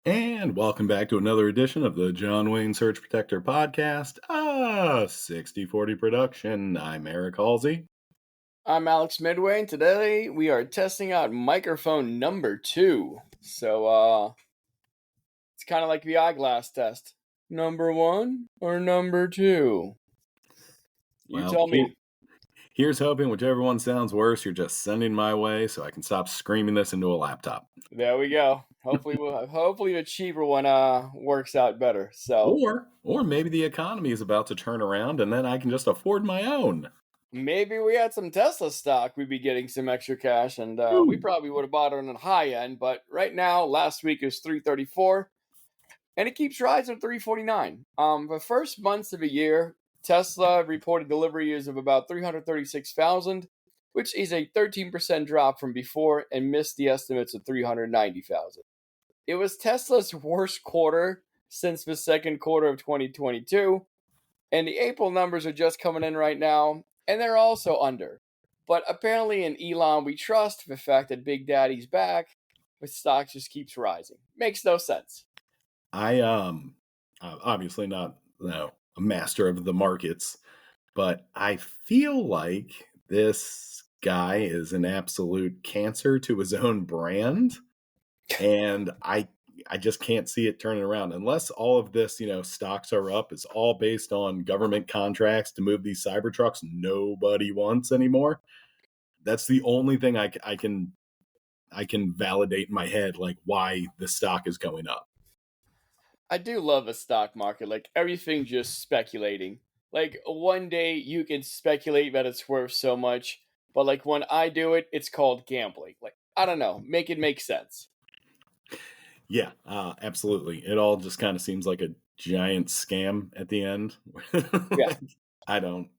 And welcome back to another edition of the John Wayne Search Protector podcast, a 60/40 production. I'm Eric Halsey. I'm Alex Midway, and today we are testing out microphone number 2. So, it's kind of like the eyeglass test. Number 1 or number 2? You Well, tell me. here's hoping whichever one sounds worse, you're just sending my way so I can stop screaming this into a laptop. There we go. Hopefully the cheaper one works out better. So, Or maybe the economy is about to turn around and then I can just afford my own. maybe we had some Tesla stock, we'd be getting some extra cash, and we Ooh. probably would have bought it on the high end, but right now, last week is 334. And it keeps rising to 349. The first months of the year, Tesla reported deliveries of about 336,000, which is a 13% drop from before and missed the estimates of 390,000. It was Tesla's worst quarter since the second quarter of 2022, and the April numbers are just coming in right now, and they're also under. But apparently in Elon we trust, the fact that Big Daddy's back, the stock just keeps rising. Makes no sense. I obviously not a master of the markets, but I feel like this guy is an absolute cancer to his own brand, and I just can't see it turning around unless all of this, stocks are up. It's all based on government contracts to move these Cybertrucks nobody wants anymore. That's the only thing I can validate in my head, like why the stock is going up. I do love the stock market. Like, everything just speculating. Like, one day you can speculate that it's worth so much, but like when I do it, it's called gambling. Like, I don't know, make it make sense. Yeah, absolutely. It all just kind of seems like a giant scam at the end. Yeah. I don't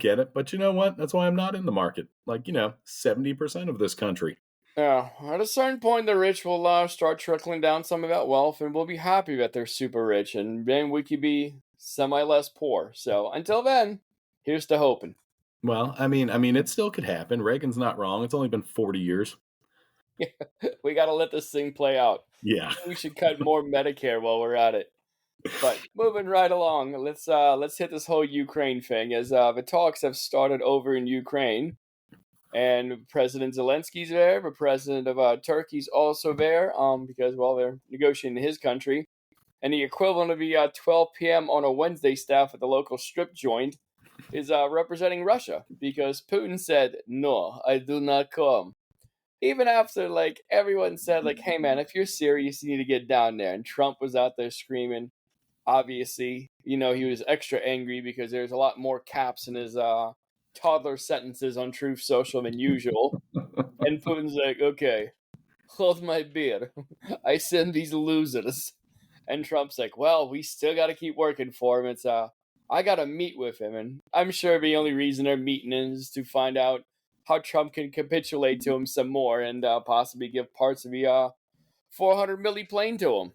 get it, but you know what? That's why I'm not in the market. Like, 70% of this country. Yeah, at a certain point, the rich will start trickling down some of that wealth, and we'll be happy that they're super rich, and then we could be semi less poor. So until then, here's to hoping. Well, I mean, it still could happen. Reagan's not wrong. It's only been 40 years. We got to let this thing play out. Yeah. Maybe we should cut more Medicare while we're at it. But moving right along, let's hit this whole Ukraine thing, as the talks have started over in Ukraine, and President Zelensky's there. The president of Turkey's also there, because they're negotiating in his country, and the equivalent of the 12 p.m. on a Wednesday staff at the local strip joint is representing Russia, because Putin said, "No, I do not come." Even after like everyone said, like, "Hey man, if you're serious, you need to get down there," and Trump was out there screaming. Obviously, he was extra angry because there's a lot more caps in his toddler sentences on Truth Social than usual. And Putin's like, okay, hold my beer. I send these losers. And Trump's like, well, we still got to keep working for him. I got to meet with him. And I'm sure the only reason they're meeting is to find out how Trump can capitulate to him some more and possibly give parts of the 400 milli plane to him.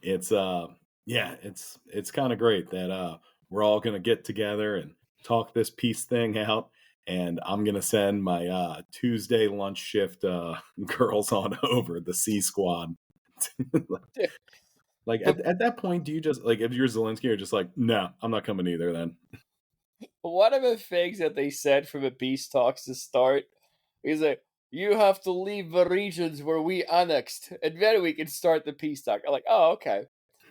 It's yeah, it's kind of great that we're all going to get together and talk this peace thing out, and I'm going to send my Tuesday lunch shift girls on over the C squad. Like at that point, do you just, like, if you're Zelensky, you're just like, no, I'm not coming either then? One of the things that they said for the peace talks to start is that you have to leave the regions where we annexed, and then we can start the peace talk. I'm like, oh, okay.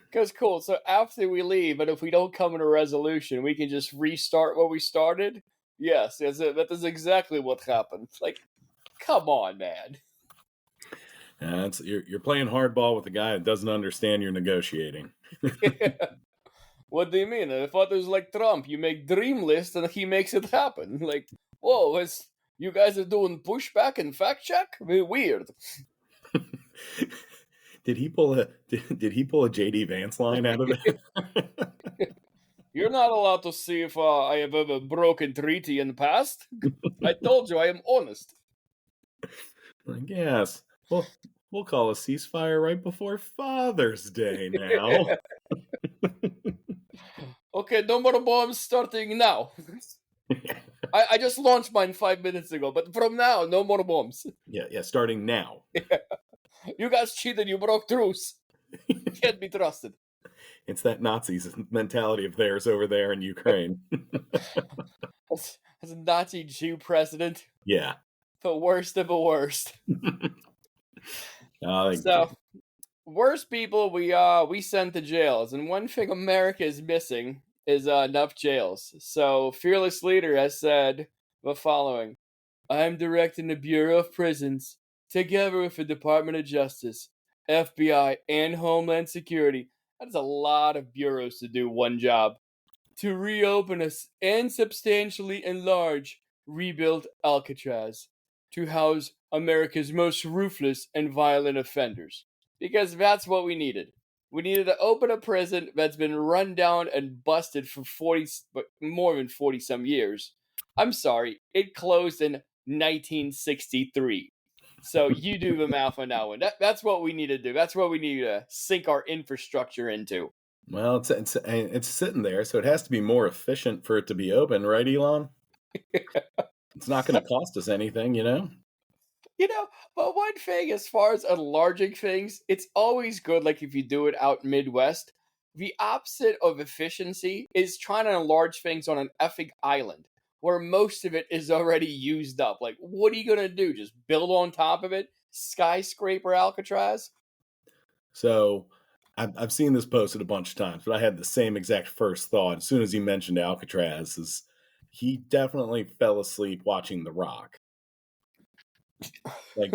Because cool. So after we leave, and if we don't come to a resolution, we can just restart what we started? Yes, that is exactly what happened. Like, come on, man. You're playing hardball with a guy that doesn't understand you're negotiating. What do you mean? I thought it was like Trump. You make dream list and he makes it happen. Like, whoa, you guys are doing pushback and fact check? Weird. Did he pull a JD Vance line out of it? You're not allowed to see if I have ever broken treaty in the past. I told you I am honest. Like, yes. Well, we'll call a ceasefire right before Father's Day now. Okay, no more bombs starting now. I just launched mine 5 minutes ago, but from now, no more bombs. Yeah, starting now. You guys cheated. You broke truce. Can't be trusted. It's that Nazis mentality of theirs over there in Ukraine. As a Nazi Jew president, Yeah. the worst of the worst. Uh, So, worst people we send to jails, and one thing America is missing is enough jails. So, fearless leader has said the following: I'm directing the Bureau of Prisons, together with the Department of Justice, FBI, and Homeland Security. That is a lot of bureaus to do one job. To reopen us and substantially enlarge, rebuild Alcatraz, to house America's most ruthless and violent offenders. Because that's what we needed. We needed to open a prison that's been run down and busted for 40, but more than 40 some years. I'm sorry, it closed in 1963. So you do the math on that one. That's what we need to do. That's what we need to sink our infrastructure into. well, it's sitting there, so it has to be more efficient for it to be open, right, Elon? It's not going to cost us anything, you know? You know, but one thing as far as enlarging things, it's always good, like if you do it out Midwest. The opposite of efficiency is trying to enlarge things on an effing island where most of it is already used up. Like, what are you going to do? Just build on top of it? Skyscraper Alcatraz? So I've seen this posted a bunch of times, but I had the same exact first thought as soon as he mentioned Alcatraz. Is he definitely fell asleep watching The Rock? Like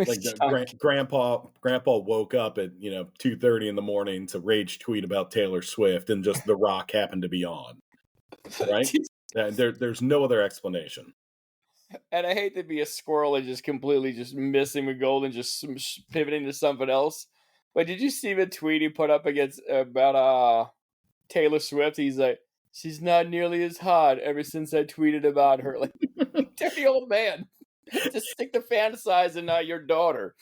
grandpa woke up at 2:30 in the morning to rage tweet about Taylor Swift, and just The Rock happened to be on, right? There's no other explanation. And I hate to be a squirrel and just completely just missing the goal and just pivoting to something else. But did you see the tweet he put up against about Taylor Swift? He's like, she's not nearly as hot ever since I tweeted about her. Like, dirty old man. Just stick to fantasizing your daughter.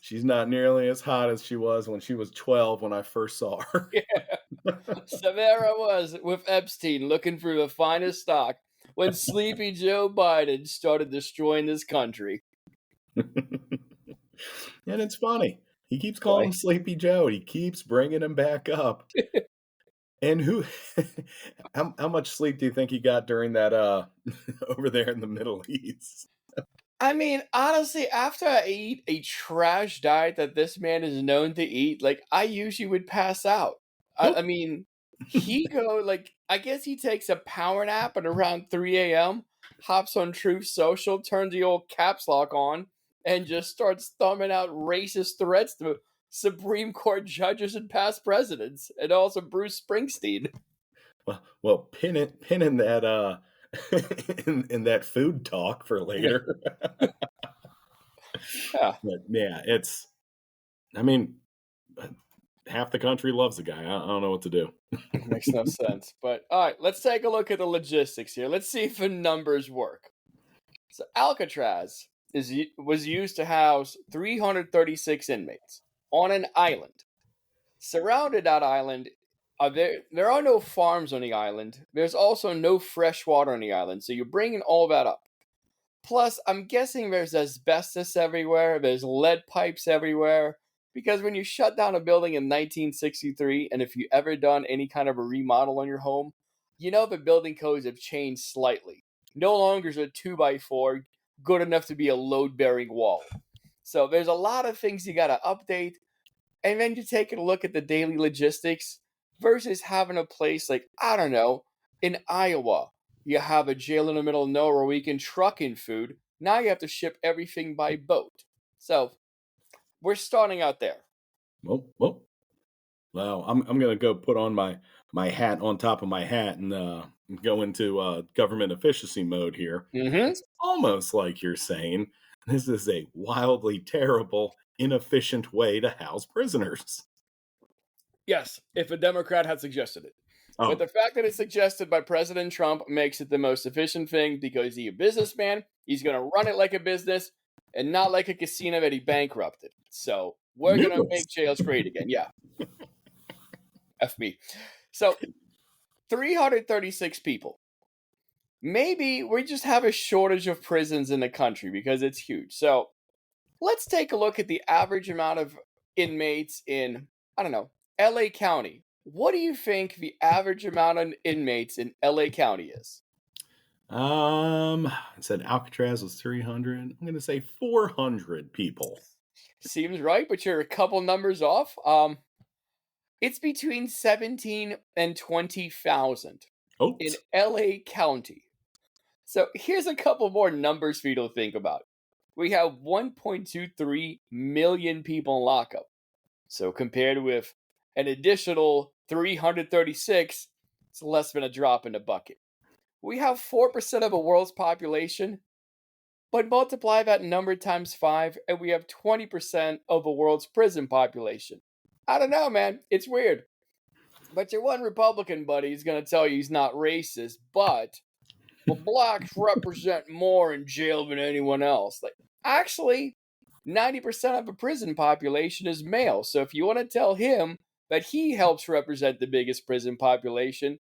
She's not nearly as hot as she was when she was 12 when I first saw her. Yeah. So there I was with Epstein looking for the finest stock when Sleepy Joe Biden started destroying this country. And it's funny. He keeps calling him Sleepy Joe. He keeps bringing him back up. And how much sleep do you think he got during that over there in the Middle East? I mean, honestly, after I eat a trash diet that this man is known to eat, like, I usually would pass out. I mean, I guess he takes a power nap at around 3 a.m., hops on Truth Social, turns the old caps lock on, and just starts thumbing out racist threats to Supreme Court judges and past presidents, and also Bruce Springsteen. Well, pinning that in that food talk for later. Yeah. But yeah, I mean, half the country loves the guy. I don't know what to do. Makes no sense. But all right, let's take a look at the logistics here. Let's see if the numbers work. So Alcatraz was used to house 336 inmates on an island. Surrounded that island, there are no farms on the island. There's also no fresh water on the island. So you're bringing all that up. Plus, I'm guessing there's asbestos everywhere. There's lead pipes everywhere. Because when you shut down a building in 1963, and if you ever done any kind of a remodel on your home, you know the building codes have changed slightly. No longer is a 2x4 good enough to be a load-bearing wall. So there's a lot of things you got to update. And then you take a look at the daily logistics versus having a place like, I don't know, in Iowa. You have a jail in the middle of nowhere where you can truck in food. Now you have to ship everything by boat. So we're starting out there. Well, I'm gonna go put on my hat on top of my hat and go into government efficiency mode here. Mm-hmm. It's almost like you're saying this is a wildly terrible, inefficient way to house prisoners. Yes, if a Democrat had suggested it. Oh. But the fact that it's suggested by President Trump makes it the most efficient thing because he's a businessman. He's going to run it like a business and not like a casino that he bankrupted. So we're going to make jails great again. Yeah. F me. So 336 people. Maybe we just have a shortage of prisons in the country because it's huge. So let's take a look at the average amount of inmates in, I don't know, LA County. What do you think the average amount of inmates in LA County is? I said Alcatraz was 300. I'm going to say 400 people. Seems right, but you're a couple numbers off. It's between 17 and 20,000 in Oops. LA County. So here's a couple more numbers for you to think about. We have 1.23 million people in lockup. So compared with an additional 336, it's less than a drop in the bucket. We have 4% of the world's population, but multiply that number times 5, and we have 20% of the world's prison population. I don't know, man. It's weird. But your one Republican buddy is going to tell you he's not racist, but blacks represent more in jail than anyone else. Like, actually, 90% of the prison population is male. So if you want to tell him that he helps represent the biggest prison population,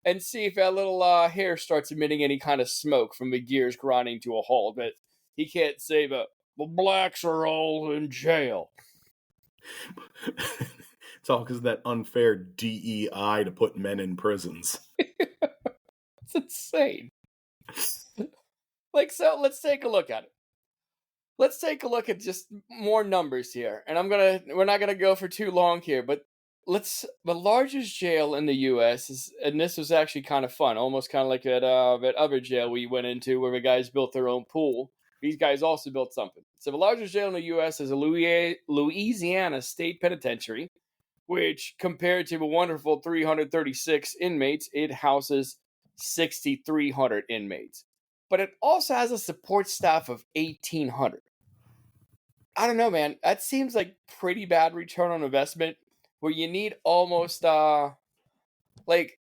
and see if that little hair starts emitting any kind of smoke from the gears grinding to a halt, but he can't say that the blacks are all in jail. It's all because of that unfair DEI to put men in prisons. It's insane. Like, so let's take a look at it. Let's take a look at just more numbers here. And we're not gonna go for too long here, but the largest jail in the US is, and this was actually kind of fun, almost kind of like that other jail we went into where the guys built their own pool. These guys also built something. So the largest jail in the US is a Louisiana State Penitentiary, which compared to the wonderful 336 inmates, it houses 6,300 inmates. But it also has a support staff of 1,800. I don't know, man. That seems like pretty bad return on investment, where you need almost like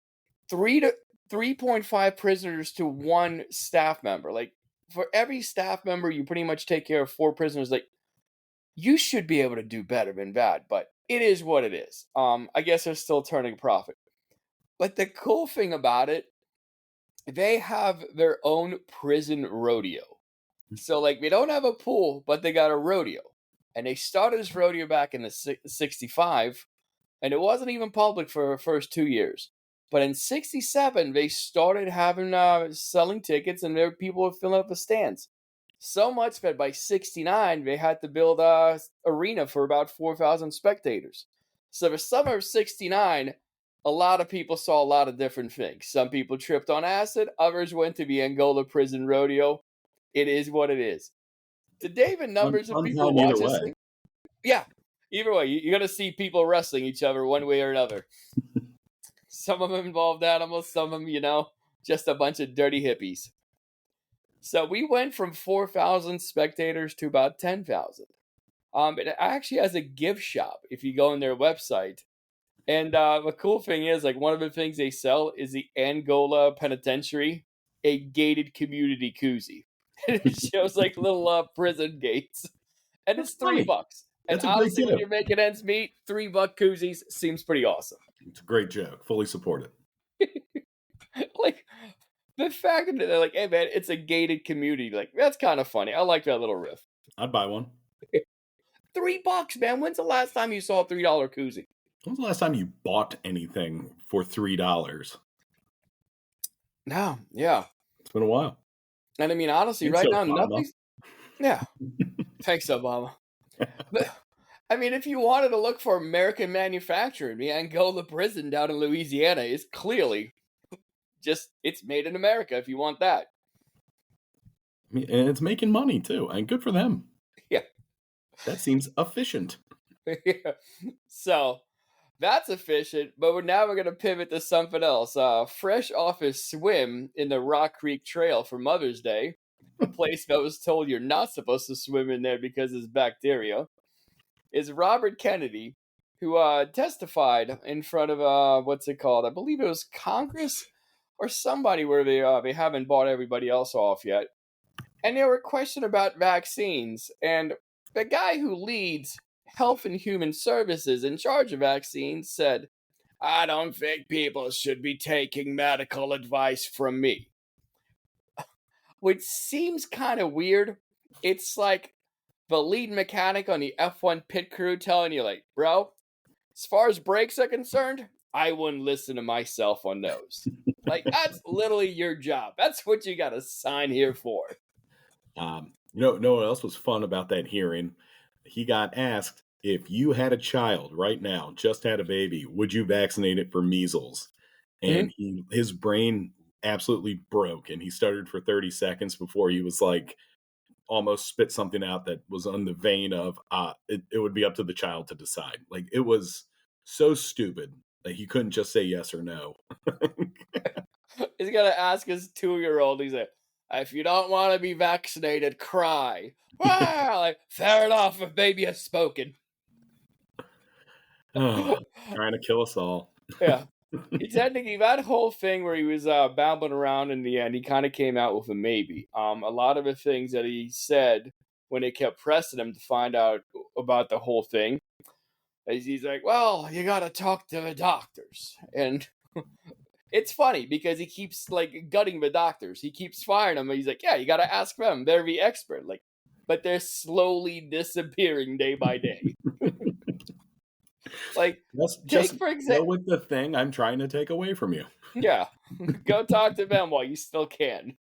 3.5 prisoners to one staff member. Like, for every staff member, you pretty much take care of 4 prisoners. Like, you should be able to do better than that, but it is what it is. I guess they're still turning a profit. But the cool thing about it, they have their own prison rodeo. So, like, they don't have a pool, but they got a rodeo. And they started this rodeo back in the 65, and it wasn't even public for the first 2 years. But in 67, they started having selling tickets, and there people were filling up the stands. So much that by 69, they had to build an arena for about 4,000 spectators. So the summer of 69, a lot of people saw a lot of different things. Some people tripped on acid. Others went to the Angola prison rodeo. It is what it is. Today, the numbers of people Fun either watch this way. thing. Yeah, either way, you're going to see people wrestling each other one way or another. Some of them involved animals, some of them, just a bunch of dirty hippies. So we went from 4,000 spectators to about 10,000. It actually has a gift shop if you go on their website. And the cool thing is, like, one of the things they sell is the Angola Penitentiary, a gated community koozie. It shows like little prison gates. And That's it's funny. $3. And That's a great honestly, when joke. you're making ends meet, $3 koozies seems pretty awesome. It's a great joke. Fully support it. Like, the fact that they're like, hey man, it's a gated community, like, that's kind of funny. I like that little riff. I'd buy one. $3, man. When's the last time you saw a $3 koozie? When's the last time you bought anything for $3? No, yeah. It's been a while. And I mean, honestly, Thanks, right now, Obama. nothing's. Yeah. Thanks, Obama. But, I mean, if you wanted to look for American manufacturing, the Angola prison down in Louisiana is clearly just, it's made in America if you want that. I mean, and it's making money too, and good for them. Yeah. That seems efficient. Yeah. So that's efficient, but we're going to pivot to something else. Fresh off his swim in the Rock Creek Trail for Mother's Day, a place that was told you're not supposed to swim in there because there's bacteria, is Robert Kennedy, who testified in front of, what's it called? I believe it was Congress or somebody where they haven't bought everybody else off yet. And they were questioned about vaccines. And the guy who leads Health and Human Services in charge of vaccines said, I don't think people should be taking medical advice from me. Which seems kind of weird. It's like the lead mechanic on the F1 pit crew telling you, like, bro, as far as brakes are concerned, I wouldn't listen to myself on those. Like, that's literally your job. That's what you got to sign here for. Know what else was fun about that hearing? He got asked, if you had a child right now, just had a baby, would you vaccinate it for measles? Mhm. And his brain absolutely broke, and he stuttered for 30 seconds before he was like, almost spit something out that was on the vein of, it would be up to the child to decide. Like, it was so stupid that he couldn't just say yes or no. He's going to ask his 2-year-old, he's like, if you don't want to be vaccinated, cry. Ah, like, fair enough, if baby has spoken. Oh, trying to kill us all. Yeah. It's ending that whole thing where he was babbling around in the end, he kind of came out with a maybe. A lot of the things that he said when they kept pressing him to find out about the whole thing, he's like, well, you got to talk to the doctors. And it's funny because he keeps like gutting the doctors. He keeps firing them. He's like, yeah, you got to ask them. They're the expert. Like, but they're slowly disappearing day by day. Like, take Just for go example, with the thing I'm trying to take away from you. yeah, go talk to them while you still can.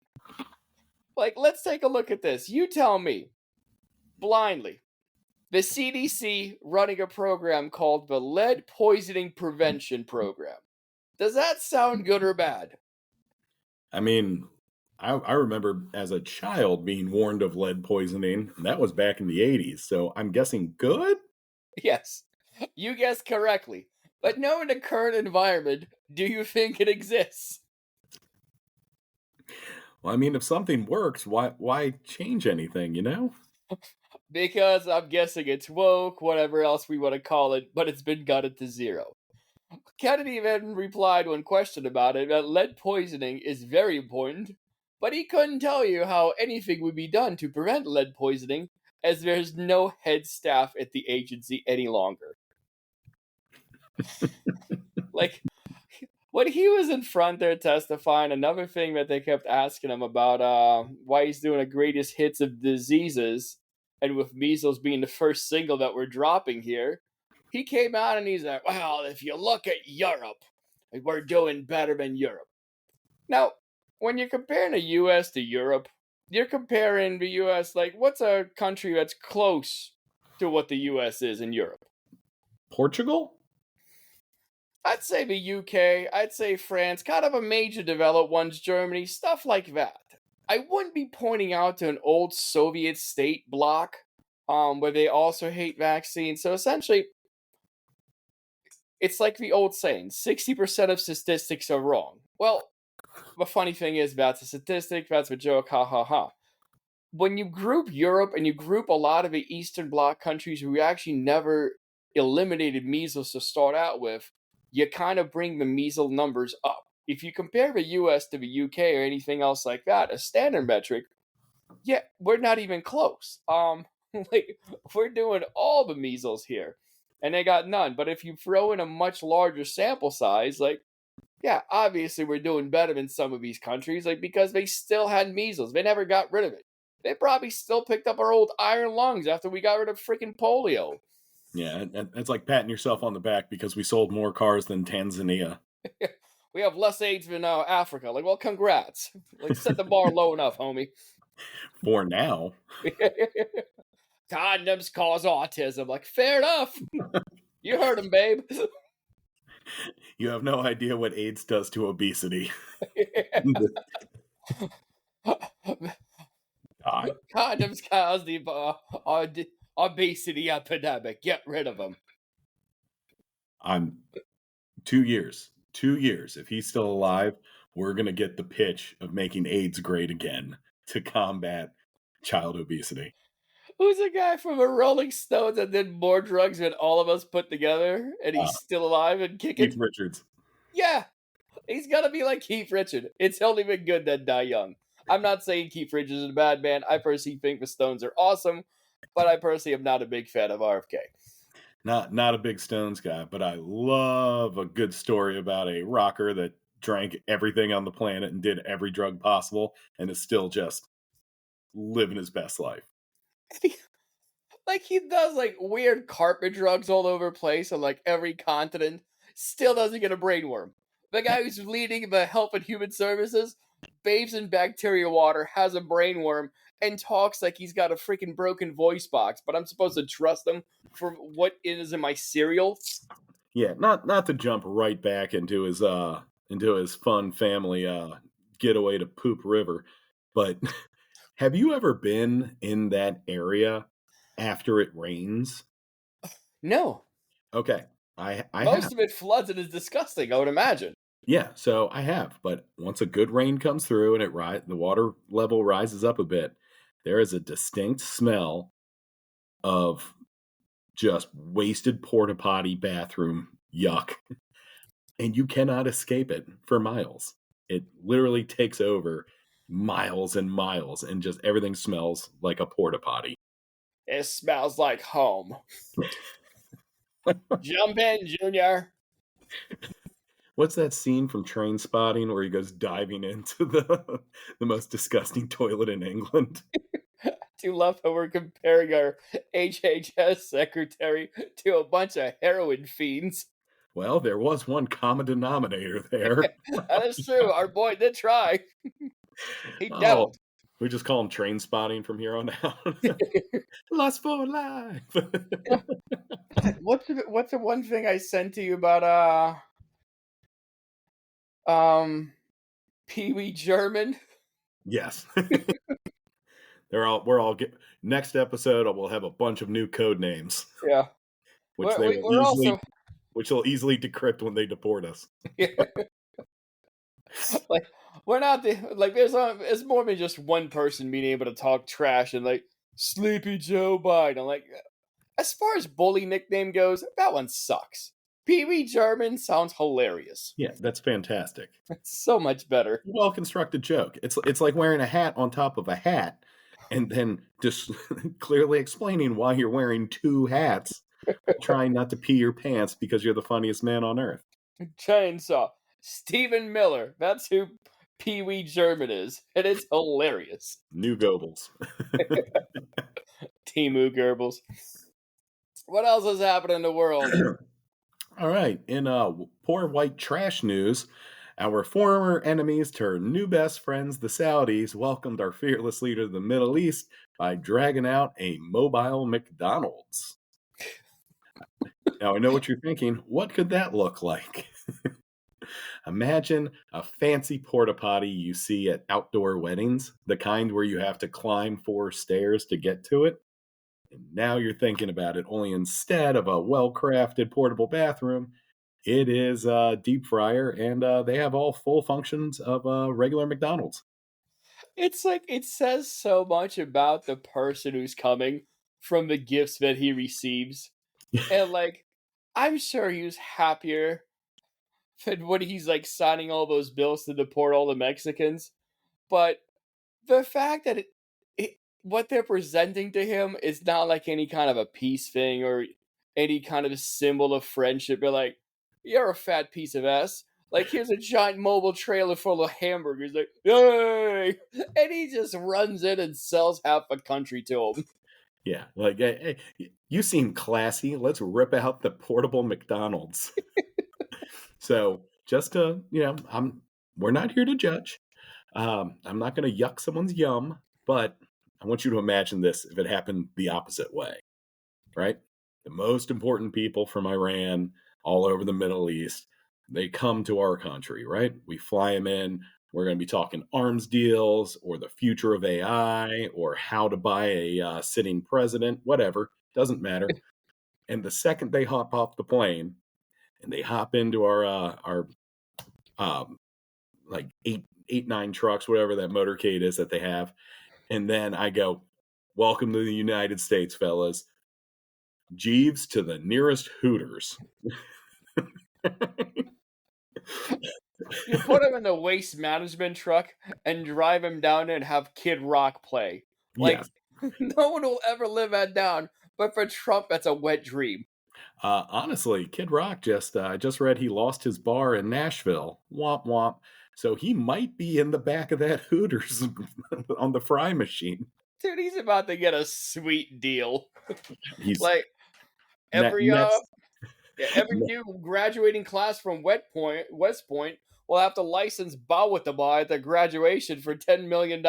Like, let's take a look at this. You tell me, blindly, the CDC running a program called the Lead Poisoning Prevention Program. Does that sound good or bad? I mean, I remember as a child being warned of lead poisoning, and that was back in the 80s. So I'm guessing good? Yes, you guessed correctly. But knowing the current environment, do you think it exists? Well, I mean, if something works, why change anything, you know? Because I'm guessing it's woke, whatever else we want to call it, but it's been gutted to zero. Kennedy then replied when questioned about it that lead poisoning is very important, but he couldn't tell you how anything would be done to prevent lead poisoning, as there's no head staff at the agency any longer. Like, when he was in front there testifying, another thing that they kept asking him about why he's doing the greatest hits of diseases, and with measles being the first single that we're dropping here, he came out and he's like, well, if you look at Europe, we're doing better than Europe. Now, when you're comparing the US to Europe, you're comparing the US, like, what's a country that's close to what the US is in Europe? Portugal? I'd say the UK, I'd say France, kind of a major developed ones, Germany, stuff like that. I wouldn't be pointing out to an old Soviet state bloc where they also hate vaccines. So essentially, it's like the old saying 60% of statistics are wrong. Well, the funny thing is, that's a statistic, that's a joke, ha ha ha. When you group Europe and you group a lot of the Eastern Bloc countries who actually never eliminated measles to start out with, you kind of bring the measles numbers up. If you compare the US to the UK or anything else like that, a standard metric, yeah, we're not even close. Like, we're doing all the measles here, and they got none. But if you throw in a much larger sample size, like, yeah, obviously we're doing better than some of these countries, like, because they still had measles. They never got rid of it. They probably still picked up our old iron lungs after we got rid of freaking polio. Yeah, and it's like patting yourself on the back because we sold more cars than Tanzania. We have less AIDS than Africa. Like, well, congrats. Like, set the bar low enough, homie. For now. Condoms cause autism. Like, fair enough. You heard him, babe. You have no idea what AIDS does to obesity. God. Condoms cause the obesity epidemic. Get rid of them. I'm 2 years. 2 years. If he's still alive, we're going to get the pitch of making AIDS great again to combat child obesity. Who's the guy from the Rolling Stones that did more drugs than all of us put together, and he's still alive and kicking? Keith Richards. Yeah, he's got to be like Keith Richards. It's only been good that die young. I'm not saying Keith Richards is a bad man. I personally think the Stones are awesome, but I personally am not a big fan of RFK. Not a big Stones guy, but I love a good story about a rocker that drank everything on the planet and did every drug possible and is still just living his best life. Like he does like weird carpet drugs all over the place on like every continent, still doesn't get a brain worm. The guy who's leading the Health and Human Services bathes in bacteria water, has a brain worm, and talks like he's got a freaking broken voice box. But I'm supposed to trust him for what is in my cereal? Yeah, not to jump right back into his fun family getaway to Poop River, but have you ever been in that area after it rains? No. Okay, I have. Most of it floods and is disgusting, I would imagine. Yeah, so I have, but once a good rain comes through and the water level rises up a bit, there is a distinct smell of just wasted porta potty bathroom yuck, and you cannot escape it for miles. It literally takes over miles and miles, and just everything smells like a porta potty. It smells like home. Jump in, Junior. What's that scene from Train Spotting where he goes diving into the most disgusting toilet in England? I do love how we're comparing our HHS secretary to a bunch of heroin fiends. Well, there was one common denominator there. That is true. Our boy did try. He Oh, dabbled. we just call him Train Spotting from here on out. Lust for life. What's the one thing I sent to you about Pee Wee German? Yes. We're all next episode we'll have a bunch of new code names, Yeah. which We're also which will easily decrypt when they deport us. like we're not like it's more than just one person being able to talk trash and like Sleepy Joe Biden. Like as far as bully nickname goes, that one sucks. Pee Wee German sounds hilarious. Yeah, that's fantastic. It's so much better. Well constructed joke. It's like wearing a hat on top of a hat, and then just clearly explaining why you're wearing two hats, trying not to pee your pants because you're the funniest man on earth. Chainsaw. Stephen Miller. That's who Pee Wee German is. And it's hilarious. New Goebbels. Timu Goebbels. What else has happened in the world? All right. In poor white trash news, our former enemies turned new best friends, the Saudis, welcomed our fearless leader of the Middle East by dragging out a mobile McDonald's. Now, I know what you're thinking. What could that look like? Imagine a fancy porta potty you see at outdoor weddings, the kind where you have to climb 4 stairs to get to it. And now you're thinking about it, only instead of a well-crafted portable bathroom, it is a deep fryer, and they have all full functions of a regular McDonald's. It's like it says so much about the person who's coming from the gifts that he receives. And like I'm sure he was happier than when he's like signing all those bills to deport all the Mexicans. But the fact that what they're presenting to him is not like any kind of a peace thing or any kind of symbol of friendship. They're like, you're a fat piece of ass. Like, here's a giant mobile trailer full of hamburgers. Like, yay! And he just runs in and sells half the country to him. Yeah, like, hey, you seem classy. Let's rip out the portable McDonald's. So, just to, we're not here to judge. I'm not going to yuck someone's yum, but I want you to imagine this if it happened the opposite way, right? The most important people from Iran, all over the Middle East, they come to our country, right? We fly them in. We're going to be talking arms deals or the future of AI or how to buy a sitting president, whatever. Doesn't matter. And the second they hop off the plane and they hop into our like 9 trucks, whatever that motorcade is that they have. And then I go, welcome to the United States, fellas. Jeeves to the nearest Hooters. You put him in the waste management truck and drive him down and have Kid Rock play. Like, yes. No one will ever live that down. But for Trump, that's a wet dream. Honestly, Kid Rock just read he lost his bar in Nashville. Womp womp. So he might be in the back of that Hooters on the fry machine. Dude, he's about to get a sweet deal. He's Like every next. yeah, every new graduating class from West Point will have to license Bawitdaba at their graduation for $10 million.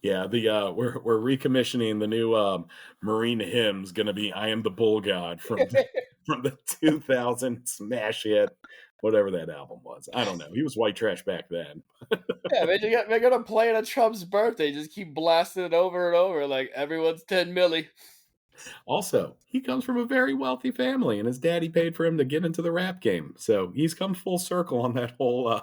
Yeah, the we're recommissioning the new Marine hymn's gonna be "I Am the Bull God" from the 2000 smash hit, whatever that album was. I don't know. He was white trash back then. Yeah, they're gonna play it at Trump's birthday. Just keep blasting it over and over like everyone's 10 milli. Also, he comes from a very wealthy family, and his daddy paid for him to get into the rap game. So he's come full circle on that whole.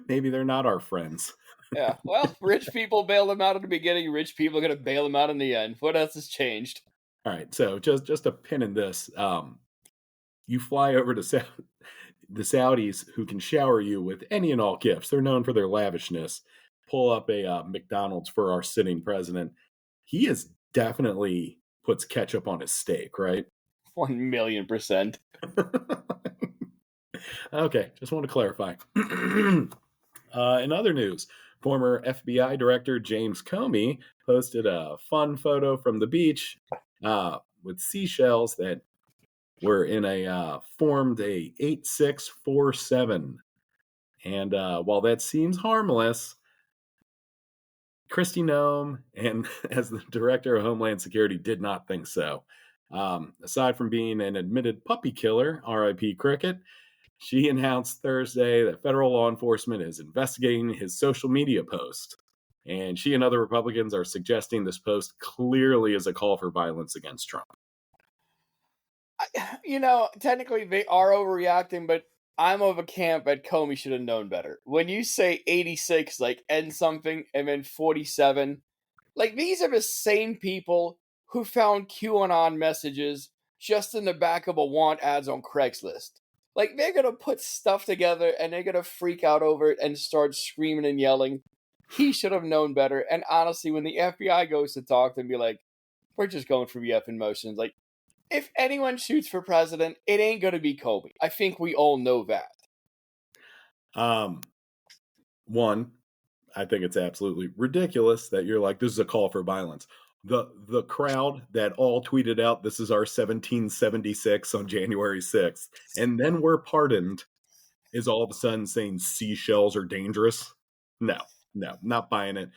Maybe they're not our friends. Yeah, well, rich people bail them out at the beginning. Rich people are gonna bail them out in the end. What else has changed? All right, so just a pin in this. You fly over to the Saudis, who can shower you with any and all gifts. They're known for their lavishness. Pull up a McDonald's for our sitting president. He is definitely puts ketchup on his steak, right? 1,000,000%. Okay, just want to clarify. In other news, former FBI Director James Comey posted a fun photo from the beach with seashells that were in formed a 8647. And while that seems harmless, Kristi Noem, and as the director of Homeland Security, did not think so. Aside from being an admitted puppy killer, R.I.P. Cricket, she announced Thursday that federal law enforcement is investigating his social media post. And she and other Republicans are suggesting this post clearly is a call for violence against Trump. Technically they are overreacting, but I'm of a camp that Comey should have known better. When you say 86, like end something, and then 47, like these are the same people who found QAnon messages just in the back of a want ads on Craigslist. Like they're gonna put stuff together and they're gonna freak out over it and start screaming and yelling. He should have known better. And honestly, when the FBI goes to talk to him, be like, "We're just going through the effing motions." Like, if anyone shoots for president, it ain't gonna be Comey. I think we all know that. One, I think it's absolutely ridiculous that you're like, this is a call for violence. The crowd that all tweeted out, this is our 1776 on January 6th, and then we're pardoned, is all of a sudden saying seashells are dangerous. No, not buying it.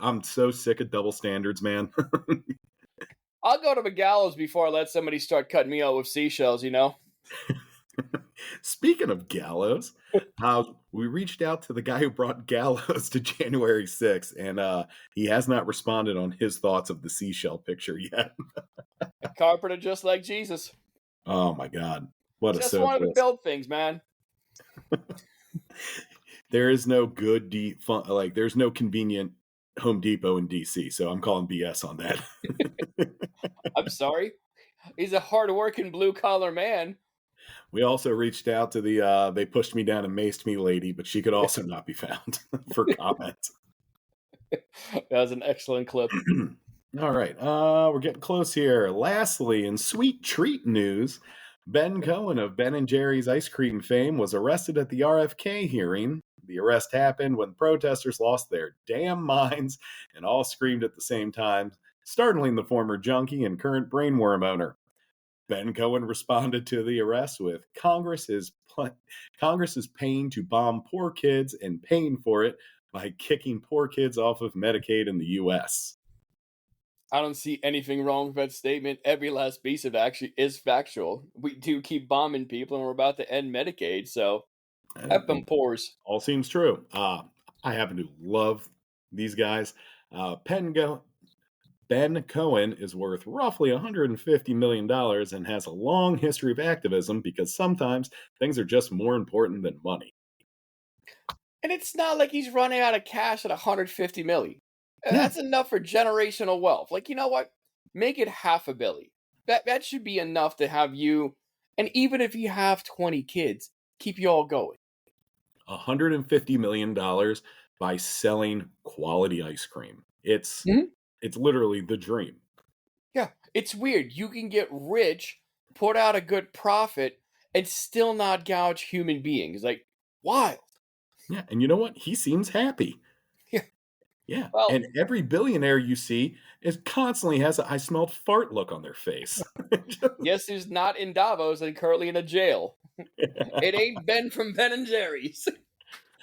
I'm so sick of double standards, man. I'll go to the gallows before I let somebody start cutting me out with seashells, Speaking of gallows, we reached out to the guy who brought gallows to January 6th, and he has not responded on his thoughts of the seashell picture yet. A carpenter just like Jesus. Oh my God. What just a socialist. wanted to build things, man. There is no good, there's no convenient Home Depot in DC, so I'm calling BS on that. I'm sorry. He's a hard-working blue-collar man. We also reached out to the they pushed me down and maced me lady, but she could also not be found for comments. That was an excellent clip. All right, we're getting close here. Lastly, in sweet treat news, Ben Cohen of Ben & Jerry's ice cream fame was arrested at the RFK hearing. The arrest happened when protesters lost their damn minds and all screamed at the same time, startling the former junkie and current brainworm owner. Ben Cohen responded to the arrest with Congress is paying to bomb poor kids and paying for it by kicking poor kids off of Medicaid in the U.S. I don't see anything wrong with that statement. Every last piece of it actually is factual. We do keep bombing people, and we're about to end Medicaid, so have them pores. All seems true. I happen to love these guys. Ben Cohen is worth roughly $150 million and has a long history of activism because sometimes things are just more important than money. And it's not like he's running out of cash at $150 million. Yeah. That's enough for generational wealth. Like, you know what? Make it $500 million. That should be enough to have you, and even if you have 20 kids, keep you all going. $150 million by selling quality ice cream. It's literally the dream. Yeah, it's weird. You can get rich, put out a good profit, and still not gouge human beings. Like, wild. Yeah, and you know what? He seems happy. Yeah. Yeah, Well, and every billionaire you see is constantly has a "I smelled fart" look on their face. guess who's not in Davos and currently in a jail? It ain't Ben from Ben and Jerry's.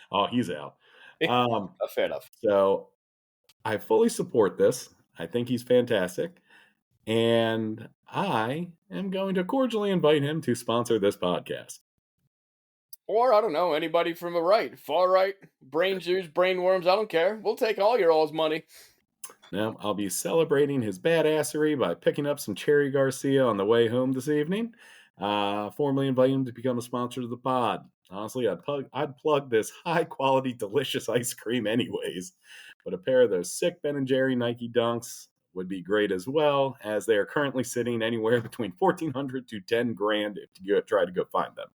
Oh, he's out. Um, Fair enough. so I fully support this. I think he's fantastic, and I am going to cordially invite him to sponsor this podcast. Or, I don't know, anybody from the right, far right, brain juice, brain worms, I don't care. We'll take all your all's money. Now, I'll be celebrating his badassery by picking up some Cherry Garcia on the way home this evening. Formally invite him to become a sponsor of the pod. Honestly, I'd plug this high-quality, delicious ice cream anyways. But a pair of those sick Ben & Jerry Nike Dunks would be great as well, as they are currently sitting anywhere between $1,400 to $10,000 if you try to go find them.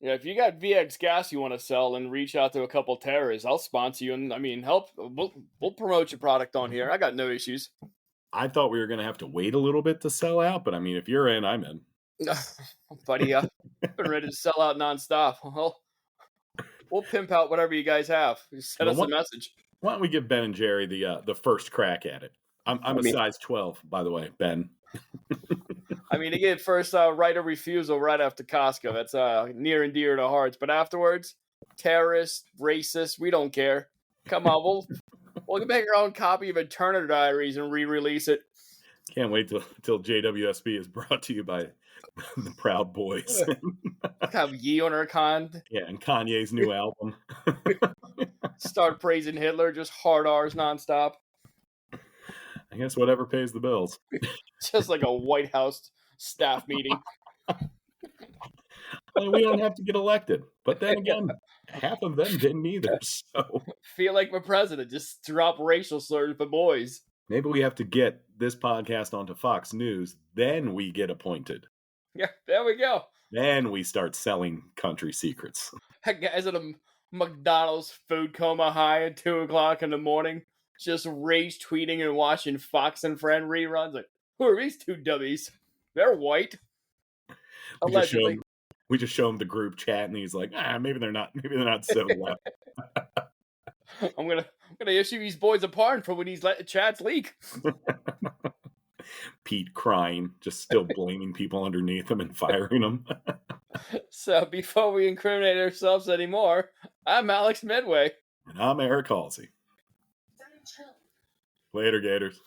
Yeah, if you got VX gas you want to sell and reach out to a couple terrorists, I'll sponsor you and help. We'll promote your product on here. I got no issues. I thought we were going to have to wait a little bit to sell out, but if you're in, I'm in. Buddy, I've been ready to sell out nonstop. Well, we'll pimp out whatever you guys have. Just send us a message. Why don't we give Ben and Jerry the first crack at it? I'm a size 12, by the way, Ben. To get first right of refusal right after Costco. That's near and dear to hearts. But afterwards, terrorists, racists, we don't care. Come on, we'll make our own copy of Eternal Diaries and re-release it. Can't wait till JWSB is brought to you by the Proud Boys. Have Ye on our con. Yeah, and Kanye's new album. Start praising Hitler, just hard R's nonstop. I guess whatever pays the bills. Just like a White House staff meeting. We don't have to get elected. But then again, half of them didn't either. So feel like my president, just drop racial slurs for boys. Maybe we have to get this podcast onto Fox News, then we get appointed. Yeah, there we go. Then we start selling country secrets. Guys at a McDonald's food coma high at 2 o'clock in the morning, just rage tweeting and watching Fox and Friend reruns. Like, who are these two dummies? They're white. Allegedly. We just show him the group chat, and he's like, maybe they're not so left. I'm gonna issue these boys a pardon for when these chats leak. Pete crying, just still blaming people underneath him and firing them. So before we incriminate ourselves anymore, I'm Alex Medway. And I'm Eric Halsey. Later, Gators.